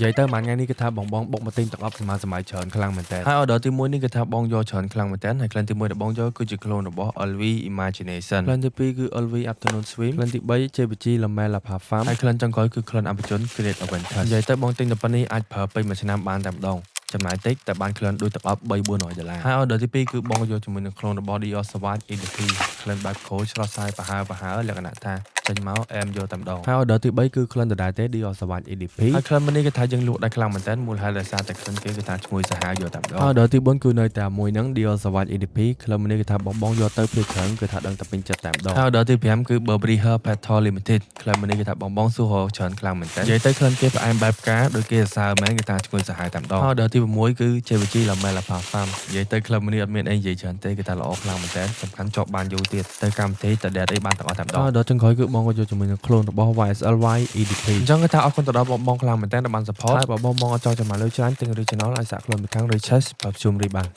និយាយទៅមួយថ្ងៃនេះគេថាបងបុកមកទិញទឹកអប់សម័យច្រើនខ្លាំងមែនតើហើយ order ទី1នេះគេថាបងយកច្រើនខ្លាំងមែនតើហើយ client ទី1ដែលបងយកគឺជា clone របស់ LV Imagination client ទី2គឺ LV Afternoon Swim client ទី3 JPG Lamella Parfum ហើយ client ចុងក្រោយគឺ client អភិជន Great Adventure និយាយទៅបងទិញតែប៉ុណ្្នេះអាចប្រើពេញមួយឆ្នាំបានតែម្ដងចំណាយតិចតែបាន client ដូចទឹកអប់$300-400ហើយ order ទី2គឺបងយកជាមួយនឹង clone របស់ Dior Sauvage EDP client បែប coach ស្រស់ស្រាយប្រហើរលក្ខណៈថាចេញមកអែមយកតែម្ដងហើយ order ទី3គឺ client ដដែលទេ Dior Sauvage EDP ហើយ client នេះគេថាយើងលក់ដែរខ្លាំងមែនតើមូលហេតុដោយសារតែ client គេគឺថាឈ្ងុយសាហាវយកតែម្ដងហើយ order ទី4គឺនៅតែមួយហ្នឹង Dior Sauvage EDP client នេះគេថាបងយកទៅព្រាច្រើនគឺថាដឹងតែពេញចិត្តតែម្ដងហើយ order ទី5គឺ Burberry Her Petal Limited client នេះគេថាបងសួររកច្រើនខ្លាំងមែនតើនិយាយទៅ client គេផ្អែមបែបផ្កាដូចគេសរសើរមែនគេថាឈ្ងុយសាហាវតែម្ដងហើយ order ទី6គឺ JPG Lamella Parfum និយាយទៅ client នេះអត់មានអីនិយាយច្រើនទេគេថាល្អខ្លាំងមែនតើសំខាន់ជាប់បានយូរទៀតទៅកម្មវិធីតែ date អីបានទាំងអស់តែម្ដងហើយ order ចុងក្រោយគឺបងក៏យកជាមួយនឹង clone របស់ YSL Y EDP អញ្ចឹងគេថាអរគុណទៅដល់បងខ្លាំងមែនតើដែលបាន support ហើយបើបងអត់ចង់ចាំមកលើច្រើនទាំង original អាចសាក clone ពីខាង Riches បើជួមរីបាន